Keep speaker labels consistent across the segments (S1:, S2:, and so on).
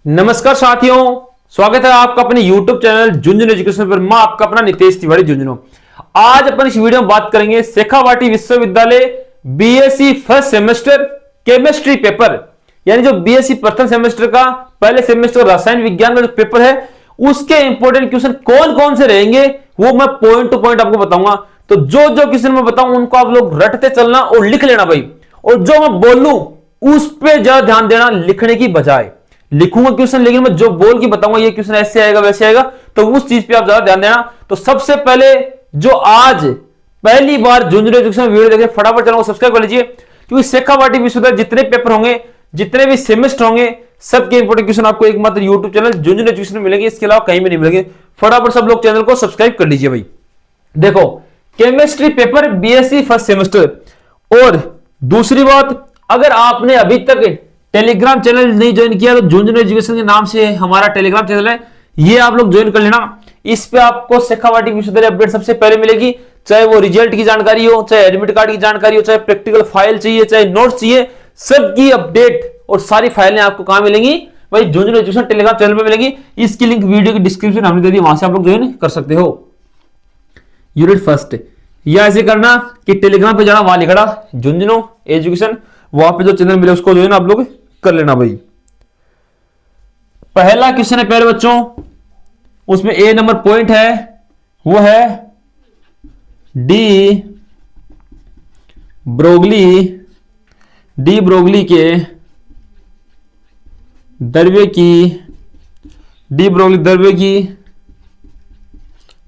S1: नमस्कार साथियों, स्वागत है आपका अपने YouTube चैनल झुंझुनू एजुकेशन पर। मैं आपका अपना नितेश तिवारी झुंझुनू। आज अपन इस वीडियो में बात करेंगे शेखावाटी विश्वविद्यालय BSc first semester chemistry paper, यानी जो बीएससी प्रथम सेमेस्टर का पहले सेमेस्टर रसायन विज्ञान का जो पेपर है उसके इंपॉर्टेंट क्वेश्चन कौन कौन से रहेंगे वो मैं पॉइंट टू पॉइंट आपको बताऊंगा। तो जो जो क्वेश्चन मैं बताऊं उनको आप लोग रटते चलना और लिख लेना भाई, और जो मैं बोलूं उस पर ज्यादा ध्यान देना लिखने की बजाय। लिखूंगा क्वेश्चन लेकिन मैं जो बोल के बताऊंगा ये क्वेश्चन ऐसे आएगा वैसे आएगा, तो उस चीज पे आप ज्यादा ध्यान देना। तो सबसे पहले जो आज पहली बार झुंझुनू एजुकेशन वीडियो देखे फटाफट चैनल को सब्सक्राइब कर लीजिए, क्योंकि शेखावाटी विश्वविद्यालय जितने पेपर होंगे जितने भी सेमेस्टर होंगे सबके इंपोर्टेंट क्वेश्चन आपको एकमात्र यूट्यूब चैनल झुंझुनू एजुकेशन में मिलेंगे, इसके अलावा कहीं भी नहीं मिलेंगे। फटाफट सब लोग चैनल को सब्सक्राइब कर लीजिए भाई। देखो, chemistry paper BSc first semester. और दूसरी बात, अगर आपने अभी तक टेलीग्राम चैनल नहीं ज्वाइन किया तो झुंझुनू एजुकेशन के नाम से हमारा टेलीग्राम चैनल है, ये आप लोग ज्वाइन कर लेना। इस पे आपको शेखावाटी विश्वविद्यालय अपडेट सबसे पहले मिलेगी, चाहे वो रिजल्ट की जानकारी हो, चाहे एडमिट कार्ड की जानकारी हो, चाहे प्रैक्टिकल फाइल चाहिए, चाहे नोट्स चाहिए, सबकी अपडेट और सारी फाइलें आपको कहां मिलेंगी भाई? झुंझुनू एजुकेशन टेलीग्राम चैनल पे मिलेगी। इसकी लिंक वीडियो की डिस्क्रिप्शन हमने दे दी, वहां से आप लोग ज्वाइन कर सकते हो। यूनिट फर्स्ट या ऐसे करना कि टेलीग्राम पे जाना, वहां लिखा झुंझुनू एजुकेशन, वहां पे जो चैनल मिले उसको जो है ना आप लोग कर लेना भाई। पहला क्वेश्चन है पहले बच्चों, उसमें ए नंबर पॉइंट है, वो है डी ब्रोगली के द्रव्य की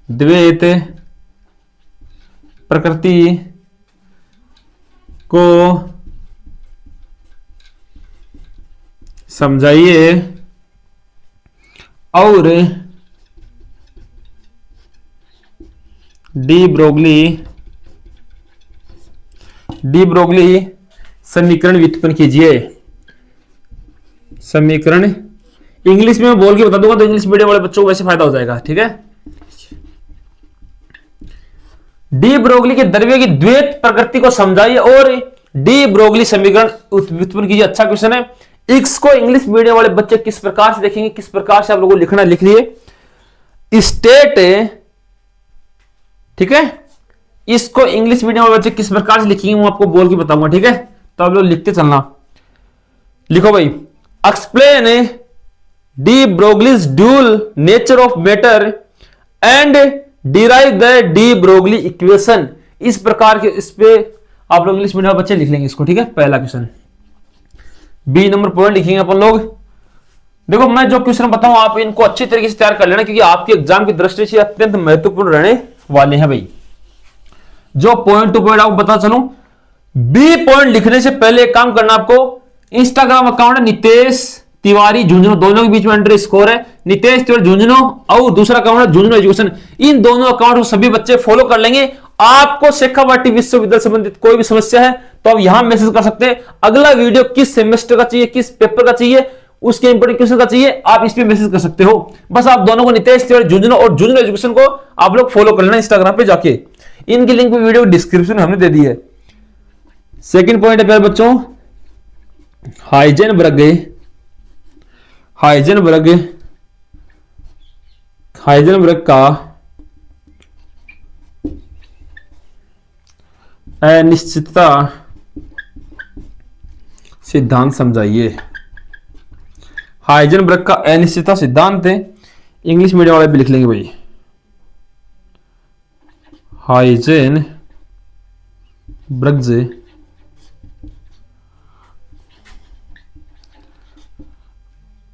S1: द्वैत प्रकृति को समझाइए और डी ब्रोगली समीकरण व्युत्पन्न कीजिए। समीकरण इंग्लिश में मैं बोल के बता दूंगा तो इंग्लिश मीडियम वाले बच्चों को वैसे फायदा हो जाएगा, ठीक है। डी ब्रोगली के द्रव्य की द्वैत प्रकृति को समझाइए और डी ब्रोगली समीकरण व्युत्पन्न कीजिए। अच्छा क्वेश्चन है। एक्स को इंग्लिश मीडियम वाले बच्चे किस प्रकार से देखेंगे, किस प्रकार से आप लोगों को लिखना, लिख लिए स्टेट, ठीक है। इसको इंग्लिश मीडियम वाले बच्चे किस प्रकार से लिखेंगे वो आपको बोल के बताऊंगा, ठीक है। तो आप लोग लिखते चलना। लिखो भाई, explain D Broglie's dual nature of matter and derive the de Broglie equation. इस प्रकार के इस पे आप लोग इंग्लिश मीडियम बच्चे लिख लेंगे इसको, ठीक है। पहला क्वेश्चन बी नंबर पॉइंट लिखेंगे अपन लोग। देखो, मैं जो क्वेश्चन बताऊं आप इनको अच्छी तरीके से तैयार कर लेना, क्योंकि आपके एग्जाम की दृष्टि से अत्यंत महत्वपूर्ण रहने वाले हैं भाई। जो पॉइंट टू पॉइंट आपको बता चलूं, बी पॉइंट लिखने से पहले एक काम करना आपको, इंस्टाग्राम अकाउंट है नितेश तिवारी झुंझुनू, दोनों के बीच में अंडर स्कोर है, नितेश तिवारी झुंझुनू, और दूसरा अकाउंट है झुंझुनू एजुकेशन। इन दोनों अकाउंट को सभी बच्चे फॉलो कर लेंगे। आपको शेखावाटी विश्वविद्यालय संबंधित कोई भी समस्या है तो आप यहां मैसेज कर सकते हैं। अगला वीडियो किस सेमेस्टर का चाहिए, किस पेपर का चाहिए, उसके इंपोर्टेंट क्वेश्चन का चाहिए, आप इस पे मैसेज कर सकते हो। बस आप दोनों को नितेश तिवारी झुंझुनू और झुंझुनू एजुकेशन को आप लोग फॉलो कर लेना इंस्टाग्राम पे जाके। इनकी लिंक भी वीडियो डिस्क्रिप्शन हमने दे दी है। सेकंड पॉइंट है प्यारे बच्चों, हाइजेनबर्ग का अनिश्चितता सिद्धांत समझाइए। हाइजेनबर्ग का अनिश्चितता सिद्धांत है, इंग्लिश मीडियम वाले भी लिख लेंगे भाई। Heisenberg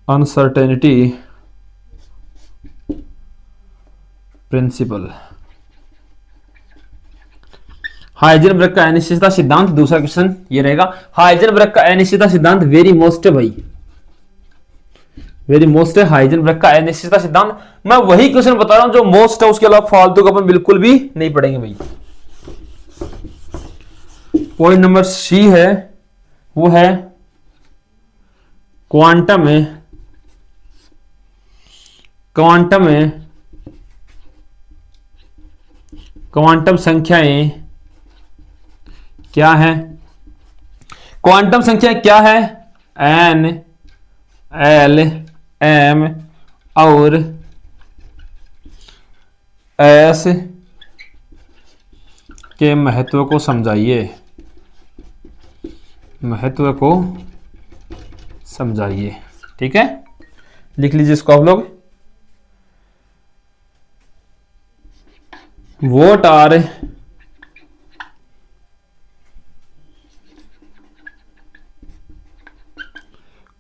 S1: uncertainty principle. हाइजेनबर्ग का अनिश्चितता सिद्धांत, दूसरा क्वेश्चन ये रहेगा। हाइजेनबर्ग का अनिश्चितता सिद्धांत वेरी मोस्ट है भाई, वेरी मोस्ट है हाइजेनबर्ग का अनिश्चितता सिद्धांत। मैं वही क्वेश्चन बता रहा हूं जो मोस्ट है, उसके अलावा फालतू का अपन बिल्कुल भी नहीं पढ़ेंगे भाई। पॉइंट नंबर सी है, वो है क्वांटम संख्याएं क्या है? क्वांटम संख्या क्या है? एन, एल, एम और एस के महत्व को समझाइए, महत्व को समझाइए। ठीक है, लिख लीजिए इसको आप लोग। व्हाट आर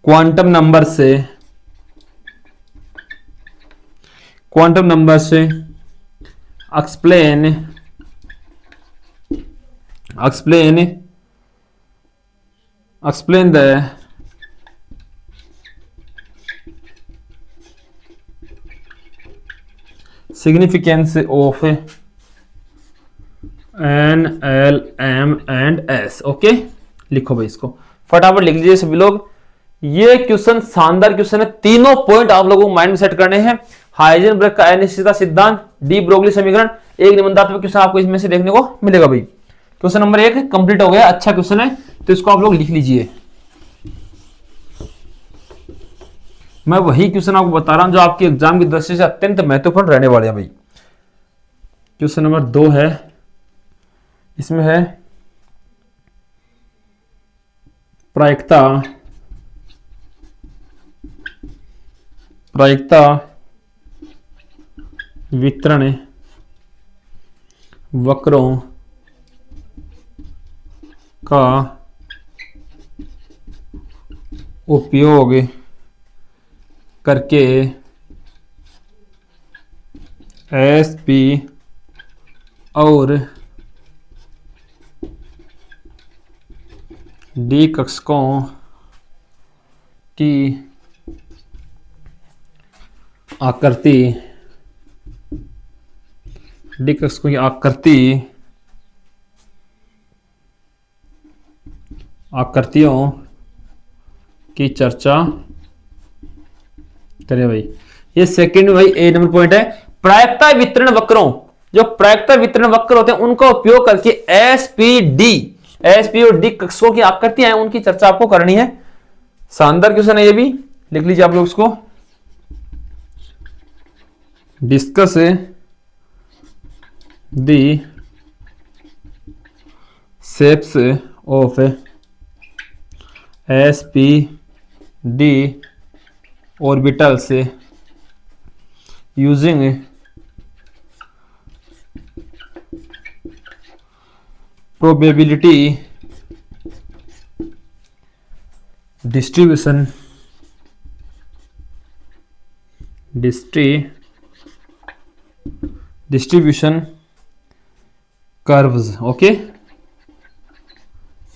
S1: क्वांटम नंबर से, क्वांटम नंबर से explain the significance of N, L, M and S। Okay, लिखो भाई इसको फटाफट लिख लीजिए सभी लोग। ये क्वेश्चन शानदार क्वेश्चन है, तीनों पॉइंट आप लोगों को माइंड में सेट करने हैं। हाइजेनबर्ग का अनिश्चितता सिद्धांत, डी ब्रोगली समीकरण, एक निबंधात्मक क्वेश्चन आपको इसमें से देखने को मिलेगा भाई। क्वेश्चन नंबर 1 कंप्लीट हो गया, अच्छा क्वेश्चन है, तो इसको आप लोग लिख लीजिए। मैं वही क्वेश्चन आपको बता रहा हूं जो आपके एग्जाम की दृष्टि से अत्यंत महत्वपूर्ण रहने वाले हैं भाई। क्वेश्चन नंबर 2 है, इसमें है प्रायिकता वितरण वक्रों का उपयोग करके एसपी और डी कक्षकों की आकृति, डी कक्षकों की आकृतियों की चर्चा करें भाई। ये सेकंड भाई ए नंबर पॉइंट है। प्रायिकता वितरण वक्रों, जो प्रायिकता वितरण वक्र होते हैं उनका उपयोग करके एसपी और डी कक्षकों की आकृतियां हैं उनकी चर्चा आपको करनी है। शानदार क्वेश्चन है, ये भी लिख लीजिए आप लोग इसको। Discuss the shapes of SP D orbitals using probability distribution curves। Okay,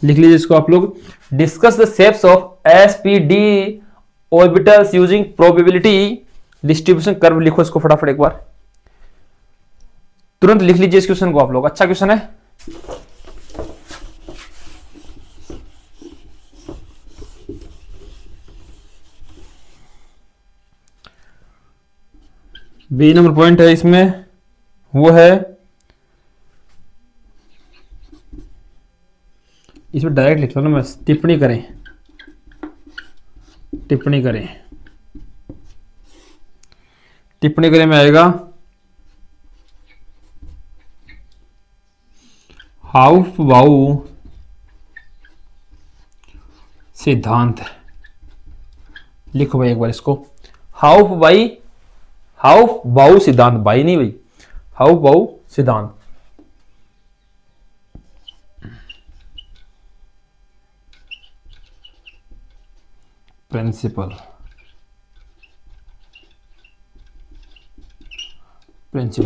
S1: लिख लीजिए इसको आप लोग। Discuss the shapes of SPD orbitals using probability distribution curve, लिखो इसको फटाफट एक बार, तुरंत लिख लीजिए इस क्वेश्चन को आप लोग। अच्छा क्वेश्चन है। बी नंबर पॉइंट है इसमें, वो है इसमें डायरेक्ट लिख लो ना, मैं टिप्पणी करें में आएगा हाउफ-बाउ सिद्धांत। लिखो भाई एक बार इसको, हाउफ-बाउ सिद्धांत, भाई नहीं भाई, हाउफ-बाउ सिद्धांत। Principal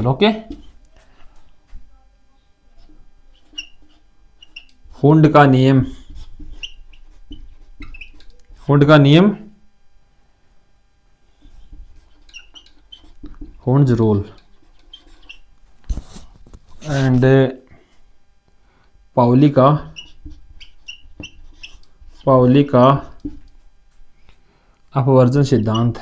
S1: okay. हुंड का नियम, हुंड्स रूल एंड पाउली का अपवर्जन सिद्धांत।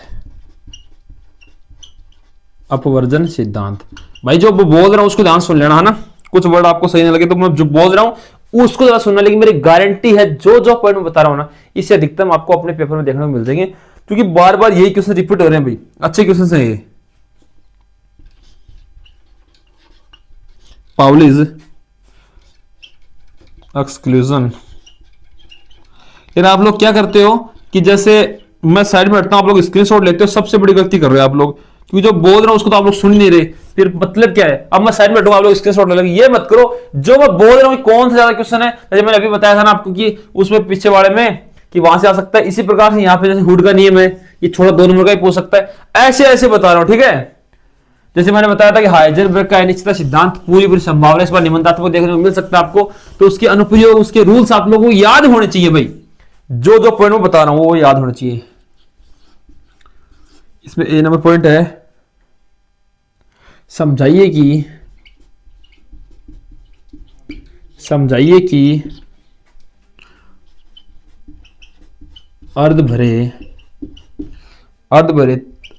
S1: भाई जो बोल रहा हूं उसको ध्यान सुन लेना है ना, कुछ वर्ड आपको सही नहीं लगे तो मैं जो बोल रहा हूं उसको जरा सुनना, लेकिन मेरी गारंटी है जो पॉइंट में बता रहा हूं ना, इससे अधिकतम आपको अपने पेपर में देखने को मिल जाएंगे। क्योंकि बार बार यही क्वेश्चन रिपीट हो रहे हैं भाई, अच्छे क्वेश्चन हैं ये। Pauli's exclusion. फिर आप लोग क्या करते हो कि जैसे मैं साइड में हटता हूं, आप लोग स्क्रीनशॉट लेते हो, सबसे बड़ी गलती कर रहे हो आप लोग, क्योंकि जो बोल रहा हूं उसको तो आप लोग सुन नहीं रहे। फिर मतलब क्या है, अब मैं साइड में हटूंगा, आप लोग स्क्रीनशॉट ले लोगे, ये मत करो। जो मैं बोल रहा हूं कौन सा ज्यादा क्वेश्चन है, जैसे मैंने अभी बताया था ना आपको कि उसमें पीछे वाले में कि वहां से आ सकता है, इसी प्रकार से यहाँ पे जैसे हुड का नियम है, ये छोटा 2 नंबर का ही पूछ सकता है, ऐसे ऐसे बता रहा हूं, ठीक है। जैसे मैंने बताया था कि हाइजेनबर्ग का अनिश्चितता सिद्धांत पूरी पूरी संभावना, इस बार निबंधात्मक देखने को मिल सकता है आपको, तो उसके अनुप्रयोग, उसके रूल्स आप लोगों को याद होने चाहिए भाई। जो जो पॉइंट मैं बता रहा हूं वो याद होना चाहिए। इसमें ए नंबर पॉइंट है, समझाइए कि अर्ध भरे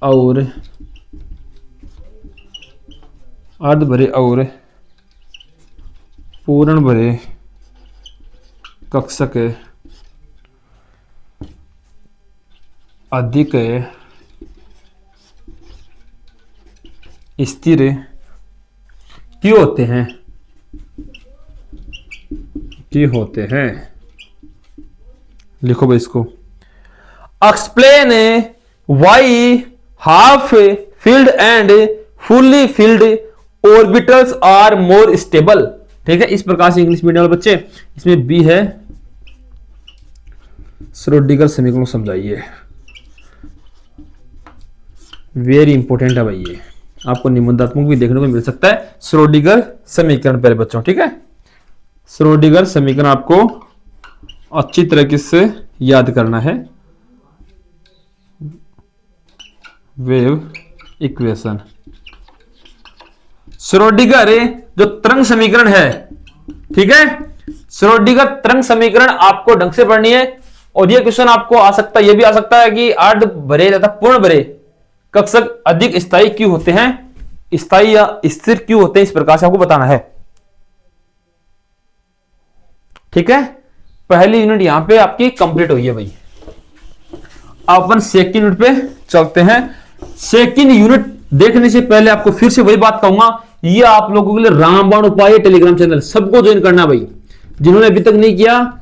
S1: और पूर्ण भरे कक्षक अधिक स्थिर क्यों होते हैं। लिखो भाई इसको, explain why half filled and fully filled orbitals are more stable. ठीक है, इस प्रकार से इंग्लिश मीडियम वाले बच्चे, इसमें बी है श्रोडिंगर समीकरण समझाइए। वेरी इंपॉर्टेंट है भाई, ये आपको निबंधात्मक भी देखने को मिल सकता है। श्रोडिंगर समीकरण पहले बच्चों, ठीक है, श्रोडिंगर समीकरण आपको अच्छी तरीके से याद करना है। वेव इक्वेशन, श्रोडिंगर जो तरंग समीकरण है, ठीक है, श्रोडिंगर तरंग समीकरण आपको ढंग से पढ़नी है। और ये क्वेश्चन आपको आ सकता है, ये भी आ सकता है कि अर्ध भरे तथा पूर्ण भरे कक्षक अधिक स्थायी क्यों होते हैं, स्थायी या स्थिर क्यों होते हैं, इस प्रकार से आपको बताना है। ठीक है, पहली यूनिट यहां पे आपकी कंप्लीट हुई है भाई। अब अपन सेकंड यूनिट पे चलते हैं। सेकंड यूनिट देखने से पहले आपको फिर से वही बात कहूंगा, ये आप लोगों के लिए रामबाण उपाय टेलीग्राम चैनल सबको ज्वाइन करना भाई। जिन्होंने अभी तक नहीं किया,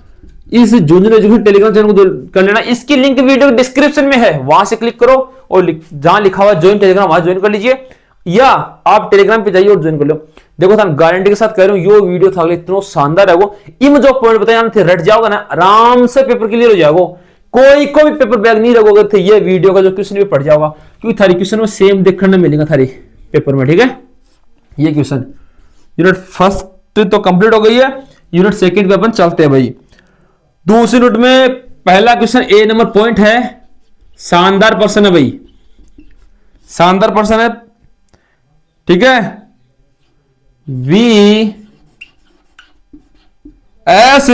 S1: इस जूनियर एजुकेशन टेलीग्राम चैनल को कर लेना। इसकी लिंक वीडियो डिस्क्रिप्शन में है, वहां से क्लिक करो और जहां लिखा हुआ ज्वाइन टेलीग्राम वहां ज्वाइन कर लीजिए, या आप टेलीग्राम पे जाइए और ज्वाइन कर लो। देखो था गारंटी के साथ कह रहा हूं, यो वीडियो था इतना शानदार है, वो इम जो पॉइंट बताया थे रट जाओगा ना, आराम से पेपर क्लियर हो जाएगा। कोई को भी पेपर बैग नहीं लगोगे थे, ये वीडियो का जो क्वेश्चन भी पढ़ जाओगा, क्योंकि थारी क्वेश्चन में सेम देखने मिलेगा थारी पेपर में। ठीक है, ये क्वेश्चन यूनिट फर्स्ट तो कंप्लीट हो गई है। यूनिट सेकंड पे अपन चलते हैं भाई। दूसरी यूनिट में पहला क्वेश्चन ए नंबर पॉइंट है, शानदार प्रश्न है भाई, शानदार प्रश्न है। ठीक है, वी एस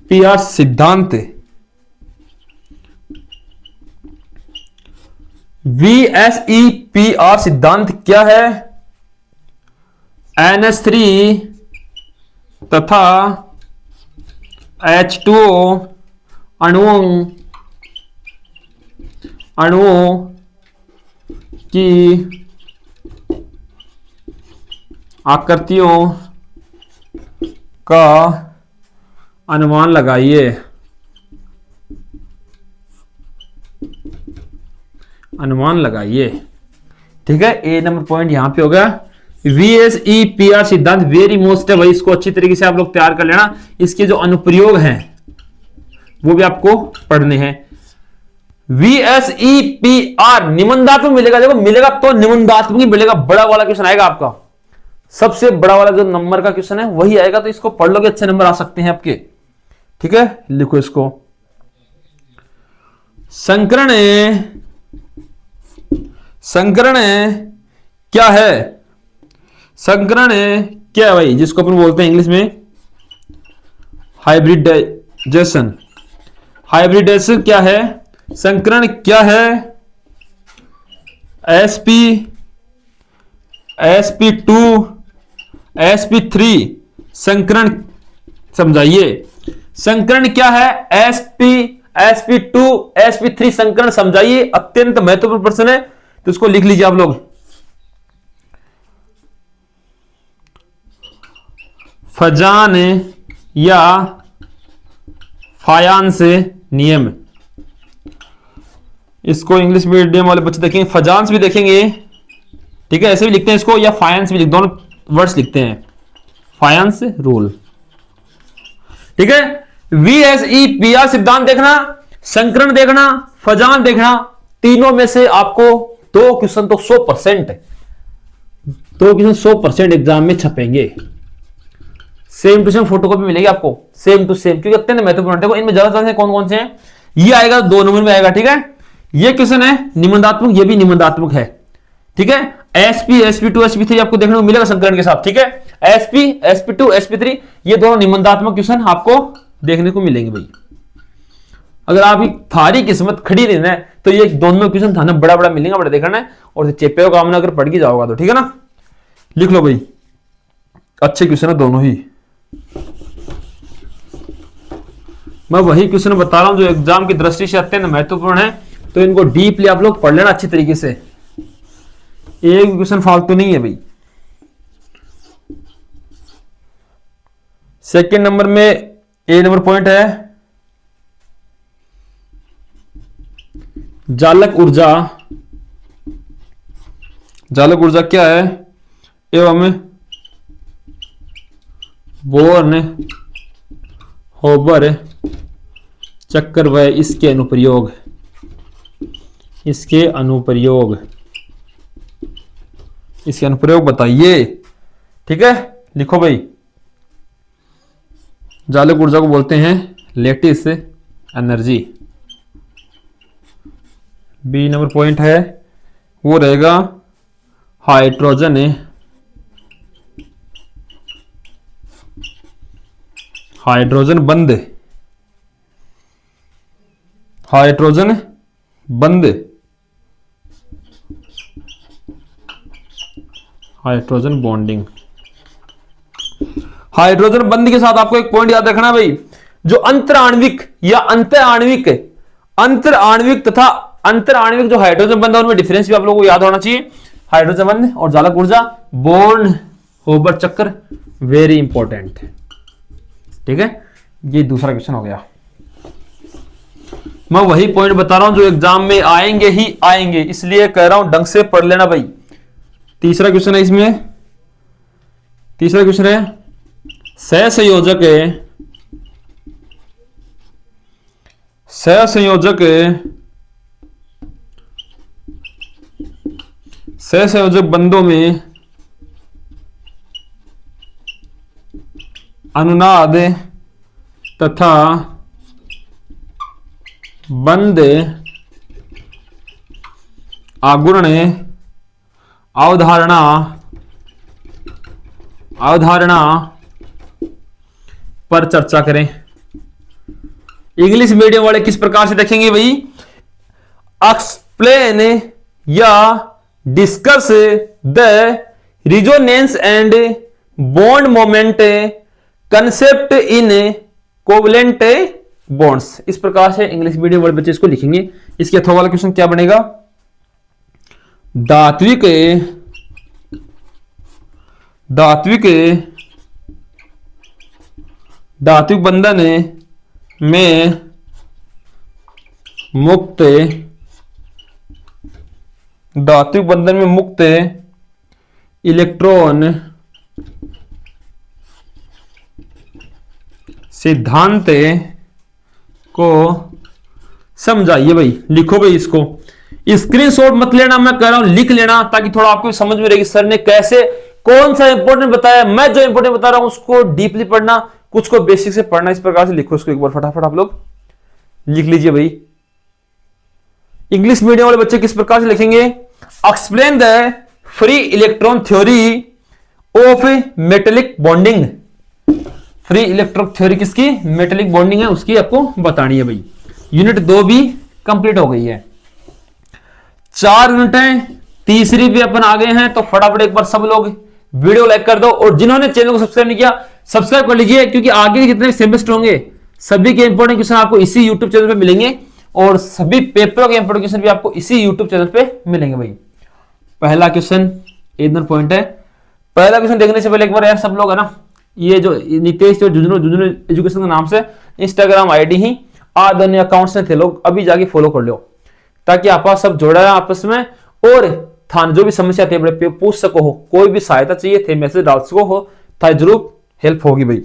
S1: पी आर सिद्धांत, VSEPR सिद्धांत क्या है। NH3 तथा H2O अणुओं की आकृतियों का अनुमान लगाइए। अनुमान लगाइए। ठीक है, ए नंबर पॉइंट यहां पे होगा। VSEPR सिद्धांत वेरी मोस्ट है भाई, इसको अच्छी तरीके से आप लोग तैयार कर लेना। इसके जो अनुप्रयोग हैं वो भी आपको पढ़ने हैं। VSEPR निबंधात्मक मिलेगा, देखो मिलेगा तो निबंधात्मक ही मिलेगा। बड़ा वाला क्वेश्चन आएगा आपका, सबसे बड़ा वाला जो नंबर का क्वेश्चन है वही आएगा, तो इसको पढ़ लोगे अच्छे नंबर आ सकते हैं आपके। ठीक है, लिखो इसको। संकरण क्या है। संकरण क्या है भाई, जिसको अपन बोलते हैं इंग्लिश में हाइब्रिडाइजेशन। हाइब्रिडाइजेशन क्या है, संकरण क्या है। sp2 sp3 संकरण समझाइए। संकरण क्या है, sp2 sp3 संकरण समझाइए, अत्यंत महत्वपूर्ण प्रश्न है, तो इसको लिख लीजिए आप लोग। फजान या फायांस नियम, इसको इंग्लिश मीडियम वाले बच्चे देखेंगे, फजांस भी देखेंगे, ठीक है, ऐसे भी लिखते हैं इसको, या फायांस भी लिखते, दोनों वर्ड्स लिखते हैं, फायांस रूल, ठीक है। VSEPR सिद्धांत देखना, संकरण देखना, फजान देखना, तीनों में से आपको 2 क्वेश्चन तो 100% 2 क्वेश्चन 100% एग्जाम में छपेंगे, सेम टू सेम फोटोकॉपी मिलेगी आपको, सेम टू सेम, क्योंकि अत्यंत महत्वपूर्ण है। इनमें ज्यादा से कौन कौन से हैं, ये आएगा 2 नंबर में आएगा, ठीक है। ये क्वेश्चन है निबंधात्मक, ये भी निबंधात्मक है, ठीक है। SP SP2 SP3 आपको देखने को मिलेगा संकरण के साथ, ठीक है। SP SP2 SP3 ये दोनों निबंधात्मक क्वेश्चन आपको देखने को मिलेंगे भाई। अगर आपकी थारी किस्मत खड़ी रहना है तो ये दोनों क्वेश्चन थाना बड़ा बड़ा मिलेगा, बड़ा देखना है, और चेपे का काम अगर पढ़ के जाओगा तो, ठीक है ना। लिख लो भाई, अच्छे क्वेश्चन है दोनों ही। मैं वही क्वेश्चन बता रहा हूं जो एग्जाम की दृष्टि से अत्यंत महत्वपूर्ण है, तो इनको डीपली आप लोग पढ़ लेना अच्छी तरीके से, एक क्वेश्चन फालतू नहीं है भाई। सेकंड नंबर में ए नंबर पॉइंट है जालक ऊर्जा। जालक ऊर्जा क्या है, एवं बोर्न होबर चक्कर व इसके अनुप्रयोग, इसके अनुप्रयोग, इसके अनुप्रयोग बताइए, ठीक है। लिखो भाई, जालक ऊर्जा को बोलते हैं lattice energy. B number point है वो रहेगा hydrogen hydrogen bond, hydrogen bond, hydrogen bonding. Hydrogen bond के साथ आपको एक पॉइंट याद रखना भाई, जो अंतराण्विक या अंतर आणविक तथा अंतर आणविक जो हाइड्रोजन बंद है उनमें डिफरेंस भी आप लोगों को याद होना चाहिए। हाइड्रोजन बंद और जालक ऊर्जा, बोर्न होबर चक्कर, वेरी इंपॉर्टेंट, ठीक है। ये दूसरा क्वेश्चन हो गया। मैं वही पॉइंट बता रहा हूं जो एग्जाम में आएंगे ही आएंगे, इसलिए कह रहा हूं ढंग से पढ़ लेना भाई। तीसरा क्वेश्चन है इसमें, तीसरा क्वेश्चन है सहसंयोजक, सहसंयोजक, सहसंयोजक बंधों में अनुनाद तथा बंद आघूर्ण अवधारणा पर चर्चा करें। इंग्लिश मीडियम वाले किस प्रकार से देखेंगे भाई, एक्सप्लेन या discuss the resonance and bond moment concept in covalent bonds. इस प्रकार से इंग्लिश मीडियम वाले बच्चे इसको लिखेंगे। इसके अथवा वाला क्वेश्चन क्या बनेगा, धात्विक बंधन में मुक्त, धात्विक बंधन में मुक्त इलेक्ट्रॉन सिद्धांत को समझाइए भाई। लिखो भाई, इसको स्क्रीनशॉट मत लेना, मैं कह रहा हूं लिख लेना, ताकि थोड़ा आपको समझ में रहेगी सर ने कैसे कौन सा इंपॉर्टेंट बताया। मैं जो इंपॉर्टेंट बता रहा हूं उसको डीपली पढ़ना, कुछ को बेसिक से पढ़ना। इस प्रकार से लिखो इसको एक बार फटाफट आप लोग लिख लीजिए भाई। इंग्लिश मीडियम वाले बच्चे किस प्रकार से लिखेंगे, explain the free electron theory of metallic bonding. Free electron theory किसकी, मेटेलिक बॉन्डिंग है, उसकी आपको बतानी है भाई। यूनिट 2 भी कंप्लीट हो गई है, 4 यूनिट है, तीसरी भी अपन आ गए हैं। तो फटाफट एक बार सब लोग वीडियो लाइक कर दो, और जिन्होंने चैनल को सब्सक्राइब नहीं किया सब्सक्राइब कर लीजिए, क्योंकि आगे जितने सेमेस्टर होंगे सभी के इंपॉर्टेंट क्वेश्चन आपको इसी यूट्यूब चैनल पे मिलेंगे और सभी पेपरों के इंपॉर्टेंट क्वेश्चन भी आपको इसी यूट्यूब चैनल पे मिलेंगे भाई। पहला क्वेश्चन एकदम पॉइंट है। पहला क्वेश्चन देखने से पहले एक बार यार सब लोग है ना, ये जो नितेश जो जुजनो एजुकेशन के नाम से इंस्टाग्राम आईडी ही आदन्य अकाउंट्स में थे लोग, अभी जाके फॉलो कर लो ताकि आप सब जोड़ा है आपस में, और थान जो भी समस्या थे बड़े पूछ सको हो, कोई भी सहायता चाहिए थे मैसेज डाल सको हो, था जरूर हेल्प होगी भाई।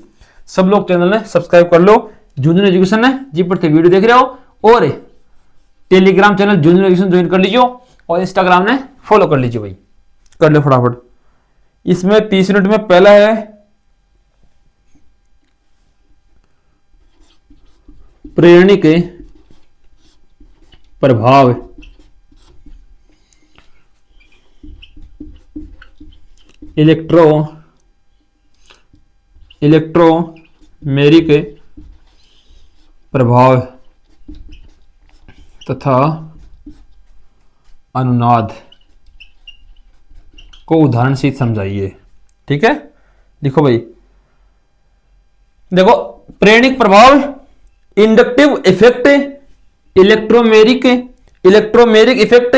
S1: सब लोग चैनल ने सब्सक्राइब कर लो, जुजनो एजुकेशन ने जी पर थे वीडियो देख रहे हो, और टेलीग्राम चैनल जुजनो एजुकेशन ज्वाइन कर लीजिए और इंस्टाग्राम ने फॉलो कर लीजिए भाई, कर लो फटाफट। इसमें 30 मिनट में पहला है प्रेरणिक के प्रभाव इलेक्ट्रोमेरिक प्रभाव तथा अनुनाद को उदाहरण से समझाइए। ठीक है, लिखो भाई। देखो, प्रेरणिक प्रभाव, inductive effect, electromeric effect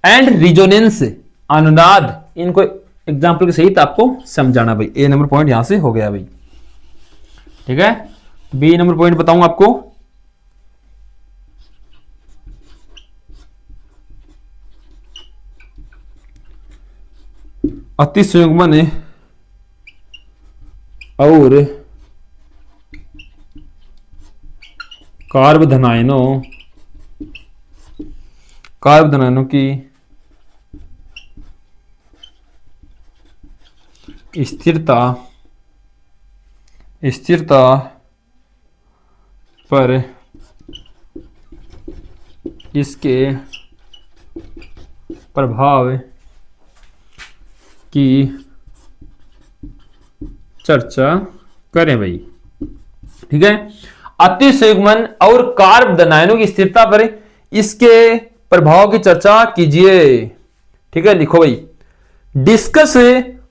S1: and resonance, अनुनाद, इनको एग्जाम्पल के सहित आपको समझाना भाई। ए नंबर पॉइंट यहां से हो गया भाई। ठीक है, बी नंबर पॉइंट बताऊंगा आपको। अति संयुग्मन और कार्बोधनायनों की स्थिरता पर इसके प्रभाव की चर्चा करें भाई। ठीक है, अति संयुग्मन और कार्बोधनायनों की स्थिरता पर इसके प्रभाव की चर्चा कीजिए। ठीक है, लिखो भाई। Discuss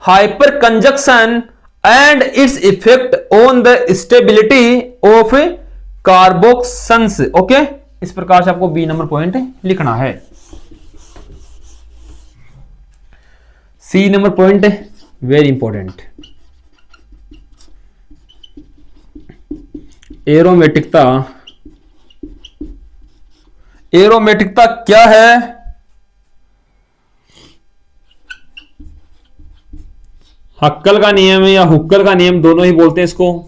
S1: hyperconjugation and its effect on the stability of carbocations. Okay, इस प्रकार से आपको बी नंबर पॉइंट लिखना है। C number point very important, एरोमेटिकता। एरोमेटिकता क्या है? हक्कल का नियम या हुक्कल का नियम, दोनों ही बोलते हैं इसको।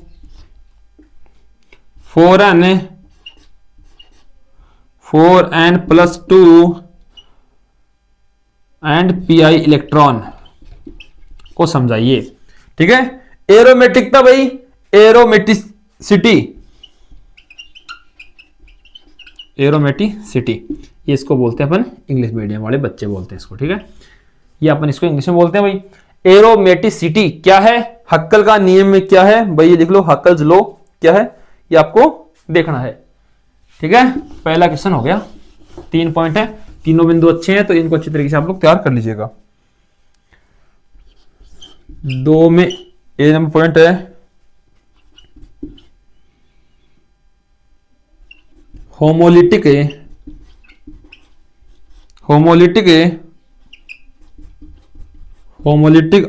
S1: 4n+2 एंड पीआई इलेक्ट्रॉन को समझाइए। ठीक है, एरोमेटिकता भाई, एरोमेटिसिटी, ये इसको बोलते हैं अपन, इंग्लिश मीडियम वाले बच्चे बोलते हैं इसको। ठीक है, ये अपन इसको इंग्लिश में बोलते हैं भाई। एरोमेटिसिटी क्या है, हक्कल का नियम में क्या है भाई, ये लिख लो, हक्कल्स लॉ क्या है, ये आपको देखना है। ठीक है, पहला क्वेश्चन हो गया। 3 पॉइंट है, तीनों बिंदु अच्छे हैं तो इनको अच्छी तरीके से आप लोग तैयार कर लीजिएगा। 2 में ए नंबर पॉइंट है होमोलिटिक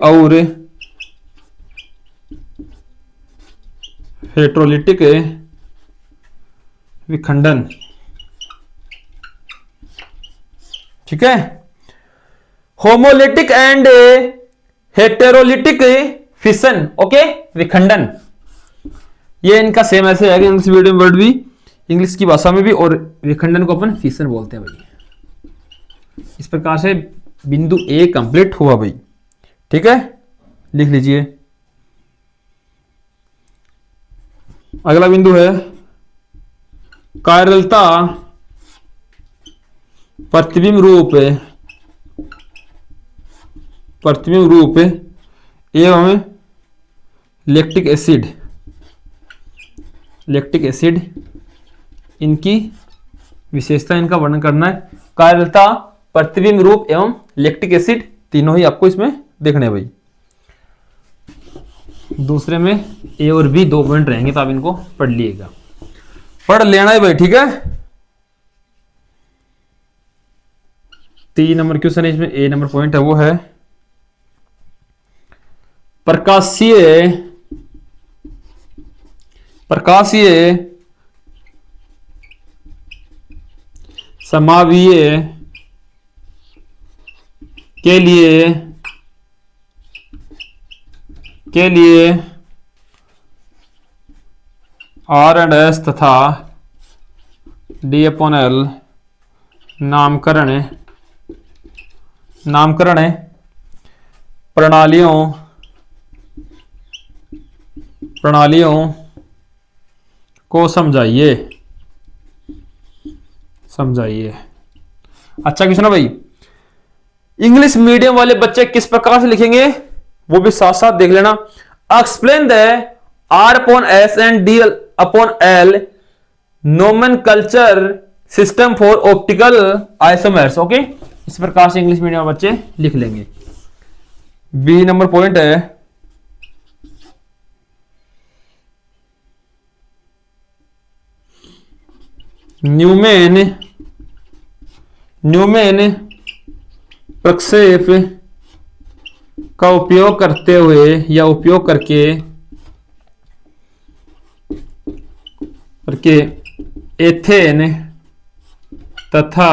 S1: और हेट्रोलिटिक विखंडन। ठीक है, homolytic and heterolytic fission. Okay, विखंडन, ये इनका सेम ऐसे है इंग्लिश मीडियम वर्ड भी, इंग्लिश की भाषा में भी, और विखंडन को अपन फिशन बोलते हैं भाई। इस प्रकार से बिंदु ए कंप्लीट हुआ भाई। ठीक है, लिख लीजिए। अगला बिंदु है कायरलता प्रतिबिंब रूप एवं लैक्टिक एसिड, इनकी विशेषता, इनका वर्णन करना है। कायरलता, प्रतिबिंब रूप एवं लैक्टिक एसिड, तीनों ही आपको इसमें देखने भाई। दूसरे में ए और बी 2 पॉइंट रहेंगे तो आप इनको पढ़ लीजिएगा। पढ़ लेना है भाई, ठीक है। 3 नंबर क्वेश्चन है इसमें, ए नंबर पॉइंट है वो है प्रकाशीय समावीय के लिए आर एंड एस तथा डी अपॉन एल नामकरण प्रणालियों को समझाइए। अच्छा क्वेश्चन है भाई। इंग्लिश मीडियम वाले बच्चे किस प्रकार से लिखेंगे वो भी साथ साथ देख लेना। Explain the R upon S and D upon L nomenclature system for optical isomers. Okay, इस प्रकार से इंग्लिश मीडियम बच्चे लिख लेंगे। बी नंबर पॉइंट है न्यूमेन प्रक्षेप का उपयोग करते हुए या उपयोग करके एथेन तथा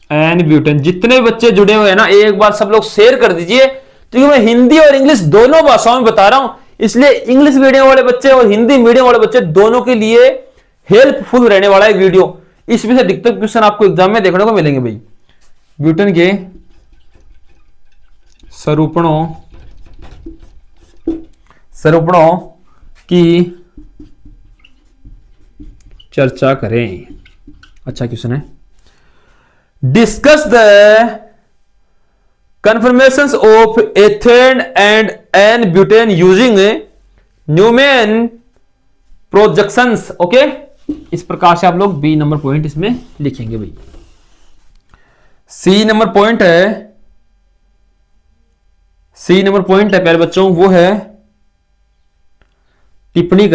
S1: एन ब्यूटेन। जितने बच्चे जुड़े हुए हैं ना, एक बार सब लोग शेयर कर दीजिए, क्योंकि मैं हिंदी और इंग्लिश दोनों भाषाओं में बता रहा हूं, इसलिए इंग्लिश मीडियम वाले बच्चे और हिंदी मीडियम वाले बच्चे दोनों के लिए हेल्पफुल रहने वाला है वीडियो। इसमें से अधिकतर क्वेश्चन आपको एग्जाम में देखने को मिलेंगे भाई। ब्यूटेन के स्वरूपणों की चर्चा करें। अच्छा क्वेश्चन है। Discuss the conformations of ethane and n butane using Newman projections. Okay, इस प्रकार से आप लोग बी नंबर पॉइंट इसमें लिखेंगे भाई। सी नंबर पॉइंट है प्यारे बच्चों, वो है टिप्पणी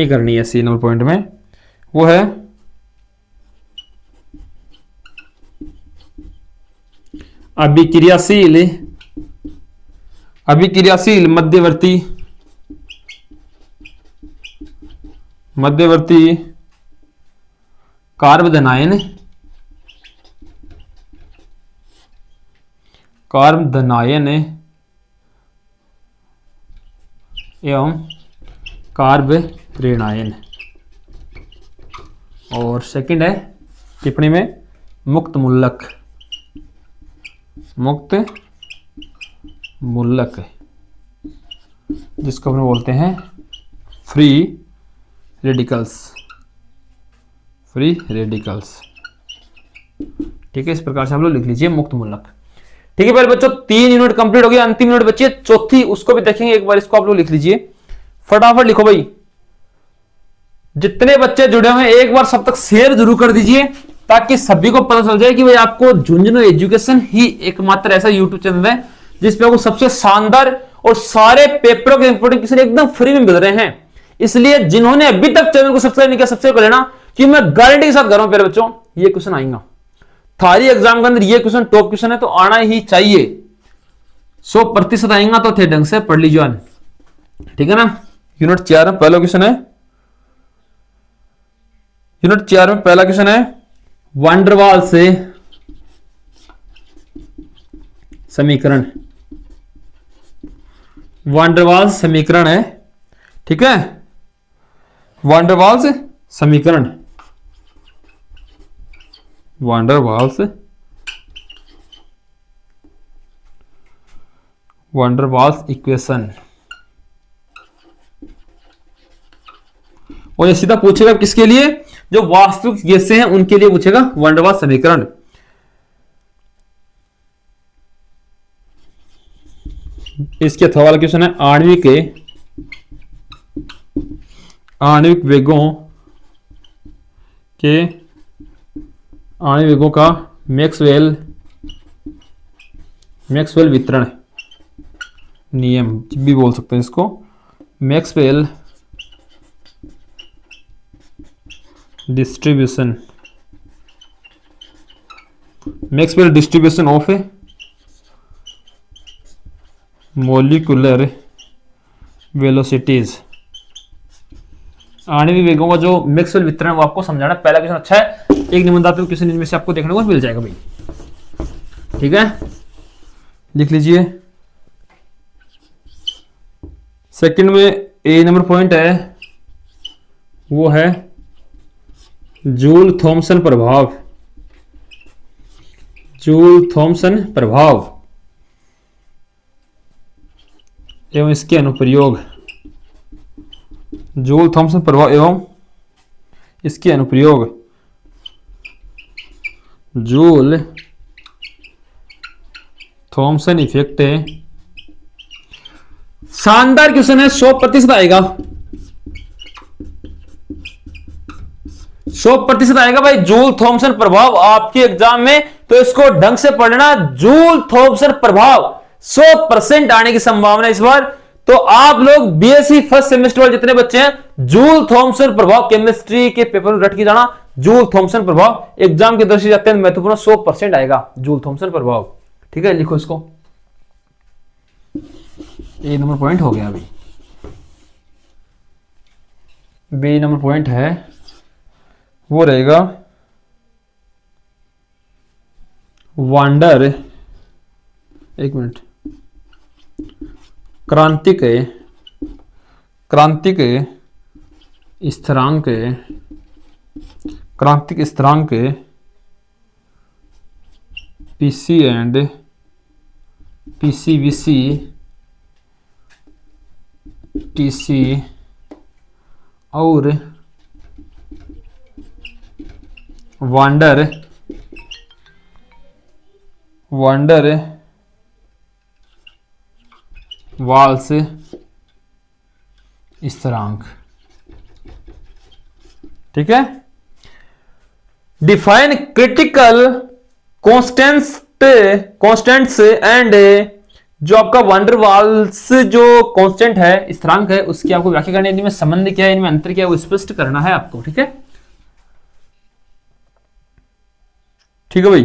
S1: करनी है। सी नंबर पॉइंट में वो है अभिक्रियाशील मध्यवर्ती कार्बधनायन एवं कार्बरेनायन। और सेकंड है टिप्पणी में मुक्त मूलक जिसको हम बोलते हैं फ्री रेडिकल्स। ठीक है, इस प्रकार से हम लोग लिख लीजिए मुक्त मूलक। ठीक है पहले बच्चों, 3 यूनिट कंप्लीट हो गई, अंतिम यूनिट बची है चौथी, उसको भी देखेंगे एक बार। इसको आप लोग लिख लीजिए, फटाफट लिखो भाई। जितने बच्चे जुड़े हुए हैं एक बार सब तक शेयर जरूर कर दीजिए, ताकि सभी को पता चल जाए कि भाई आपको झुंझुनू एजुकेशन ही एकमात्र ऐसा यूट्यूब चैनल है जिसपे आपको सबसे शानदार और सारे पेपरों के इंपोर्टेंट क्वेश्चन एकदम फ्री में मिल रहे हैं। इसलिए जिन्होंने अभी तक चैनल को सब्सक्राइब नहीं किया, सब्सक्राइब कर लेना, कि मैं गारंटी के साथ कर रहा हूं प्यारे बच्चों, ये क्वेश्चन आएगा थारी एग्जाम के अंदर। ये क्वेश्चन टॉप क्वेश्चन है तो आना ही चाहिए, 100% आएगा। तो थे ढंग से पढ़ लीजिए, ठीक है ना। यूनिट 4 में पहला क्वेश्चन है, वांडरवाल से समीकरण। है, ठीक है। वांडरवाल्स समीकरण, वांडरवाल्स इक्वेशन। और ये सीधा पूछेगा किसके लिए, जो वास्तविक गैसें हैं उनके लिए पूछेगा वांडरवाल्स समीकरण। इसके अथवा वाला क्वेश्चन है आणविक वेगों का मैक्सवेल नियम भी बोल सकते हैं इसको, Maxwell distribution, Maxwell distribution of molecular velocities, आणविक वेगों का जो मैक्सवेल वितरण वो आपको समझाना। पहला क्वेश्चन अच्छा है, एक निबंधात्मक क्वेश्चन इनमें से आपको देखने को मिल जाएगा भाई। ठीक है, लिख लीजिए। सेकंड में ए नंबर पॉइंट है, वो है जूल थॉमसन प्रभाव, जूल थॉमसन प्रभाव एवं इसके अनुप्रयोग, जूल थॉमसन प्रभाव एवं इसके अनुप्रयोग, जूल थॉमसन इफेक्ट है। शानदार क्वेश्चन है, 100% आएगा, 100% आएगा भाई। जूल थॉमसन प्रभाव आपके एग्जाम में, तो इसको ढंग से पढ़ना। जूल थॉमसन प्रभाव 100% आने की संभावना इस बार। तो आप लोग बीएससी फर्स्ट सेमेस्टर वाले जितने बच्चे हैं, जूल थॉमसन प्रभाव केमिस्ट्री के पेपर में रट के जाना। जूल थॉमसन प्रभाव एग्जाम की दृष्टि से अत्यंत महत्वपूर्ण, 100% आएगा जूल थॉमसन प्रभाव। ठीक है, लिखो इसको, ए नंबर पॉइंट हो गया अभी। बी नंबर पॉइंट है, वो रहेगा वांडर, एक मिनट, क्रांतिक स्थिरांक, क्रांतिक स्थिरांक पीसी एंड पीसीवीसी टीसी और वांडर वाल्स स्थिरांक। ठीक है, डिफाइन क्रिटिकल कॉन्स्टेंट्स एंड, जो आपका वांडर वाल्स जो कांस्टेंट है, स्थिरांक है, उसकी आपको व्याख्या करनी है। इनमें संबंध क्या है, इनमें अंतर क्या है, वो स्पष्ट करना है आपको। ठीक है, ठीक है भाई।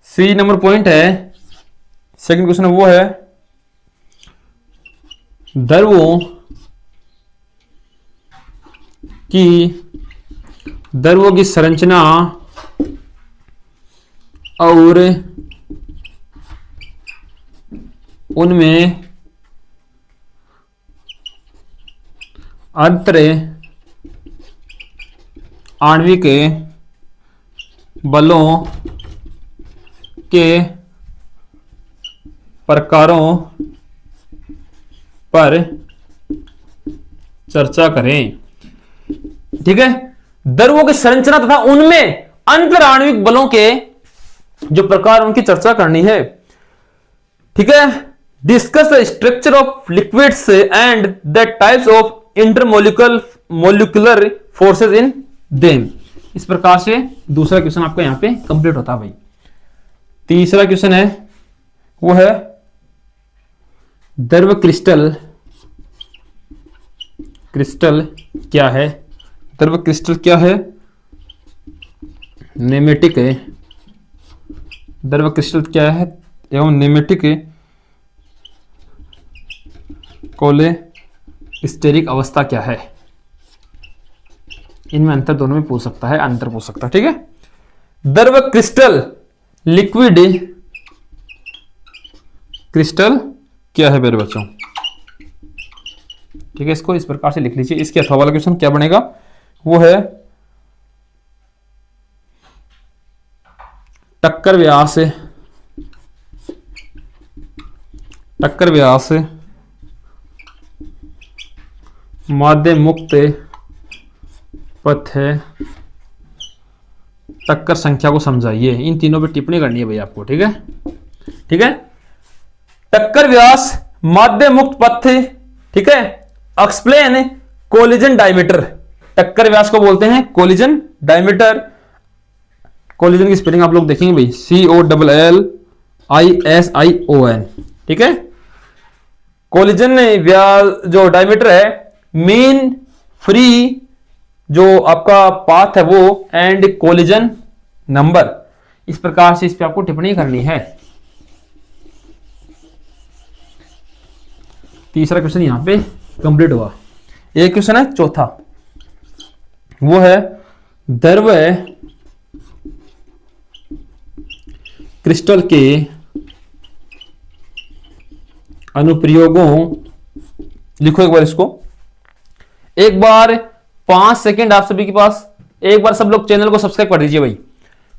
S1: सी नंबर पॉइंट है, सेकंड क्वेश्चन वो है द्रवों की संरचना और उनमें अंतर आणविक बलों के प्रकारों पर चर्चा करें। ठीक है, द्रव्यों की संरचना तथा उनमें अंतर आणविक बलों के जो प्रकार, उनकी चर्चा करनी है। ठीक है, discuss the structure of liquids and the types of intermolecular forces in them. इस प्रकार से दूसरा क्वेश्चन आपका यहां पे कंप्लीट होता है भाई। तीसरा क्वेश्चन है, वो है द्रव क्रिस्टल क्या है, द्रव क्रिस्टल क्या है, नेमेटिक है, द्रव क्रिस्टल क्या है एवं नेमेटिक कोलेस्टेरिक अवस्था क्या है। इनमें अंतर दोनों में पूछ सकता है, अंतर पूछ सकता है। ठीक है, द्रव क्रिस्टल, लिक्विड क्रिस्टल क्या है मेरे बच्चों। ठीक है, इसको इस प्रकार से लिख लीजिए। इसके अथवा वाला क्वेश्चन क्या बनेगा, वो है टक्कर व्यास माध्य मुक्त पथ है, टक्कर संख्या को समझाइए। इन तीनों पे टिप्पणी करनी है भाई आपको। ठीक है, ठीक है, टक्कर व्यास, माध्य मुक्त पथ। ठीक है, एक्सप्लेन कोलिजन डायमीटर। टक्कर व्यास को बोलते हैं कोलिजन डायमीटर। कोलिजन की स्पेलिंग आप लोग देखेंगे भाई, COLL ISION, ठीक है। कोलिजन जो डायमीटर है, मीन फ्री जो आपका पाथ है वो, एंड कोलिजन नंबर। इस प्रकार से इस पे आपको टिप्पणी करनी है। तीसरा क्वेश्चन यहां पे कंप्लीट हुआ। एक क्वेश्चन है चौथा, वो है द्रव्य क्रिस्टल के अनुप्रयोगों, लिखो एक बार इसको, एक बार 5 सेकंड आप सभी के पास। एक बार सब लोग चैनल को सब्सक्राइब कर दीजिए भाई,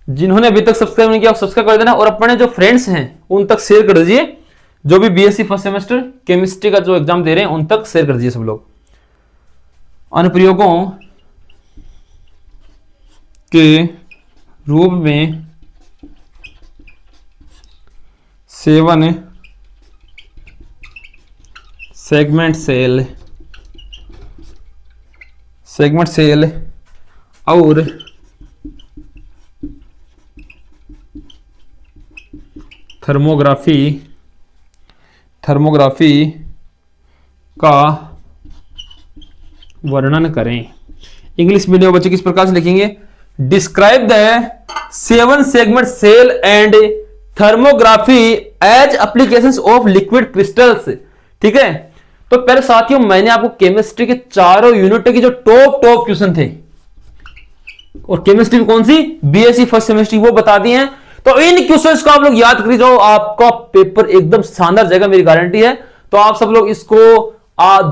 S1: जिन्होंने अभी तक सब्सक्राइब नहीं किया सब्सक्राइब कर देना, और अपने जो फ्रेंड्स हैं उन तक शेयर कर दीजिए। जो भी बीएससी फर्स्ट सेमेस्टर केमिस्ट्री का जो एग्जाम दे रहे हैं उन तक शेयर कर दीजिए सब लोग। अनुप्रयोगों के रूप में सेवन सेगमेंट सेल और थर्मोग्राफी का वर्णन करें। इंग्लिश मीडियम बच्चे किस प्रकार से लिखेंगे? Describe the 7 segment cell and thermography as applications of liquid crystals. ठीक है, तो पहले साथियों मैंने आपको केमिस्ट्री के चारों यूनिट की जो टॉप क्वेश्चन थे, और केमिस्ट्री कौन सी, बीएससी फर्स्ट सेमेस्टर, वो बता दिए हैं। तो इन क्वेश्चंस को आप लोग याद करिए, जो आपका पेपर एकदम शानदार जाएगा, मेरी गारंटी है। तो आप सब लोग इसको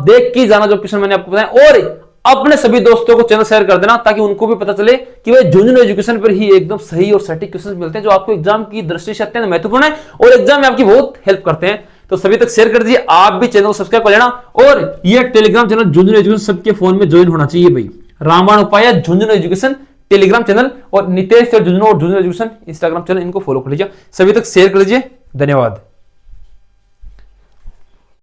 S1: देख के जाना जो क्वेश्चन मैंने आपको बताया, और अपने सभी दोस्तों को चैनल शेयर कर देना, ताकि उनको भी पता चले कि भाई झुंझुनू एजुकेशन पर ही एकदम सही और सटीक क्वेश्चन मिलते हैं, जो आपको एग्जाम की दृष्टि से अत्यंत महत्वपूर्ण है और एग्जाम में आपकी बहुत हेल्प करते हैं। तो सभी तक शेयर कर दीजिए, आप भी चैनल को सब्सक्राइब कर लेना, और ये टेलीग्राम चैनल झुंझुनू एजुकेशन सबके फोन में ज्वाइन होना चाहिए भाई। Ramban Upadhyay Jhunjhunu education Telegram channel, और नितेश और झुंझुनू एजुकेशन इंस्टाग्राम चैनल, इनको फॉलो कर लीजिए। सभी तक शेयर कर लीजिए। धन्यवाद।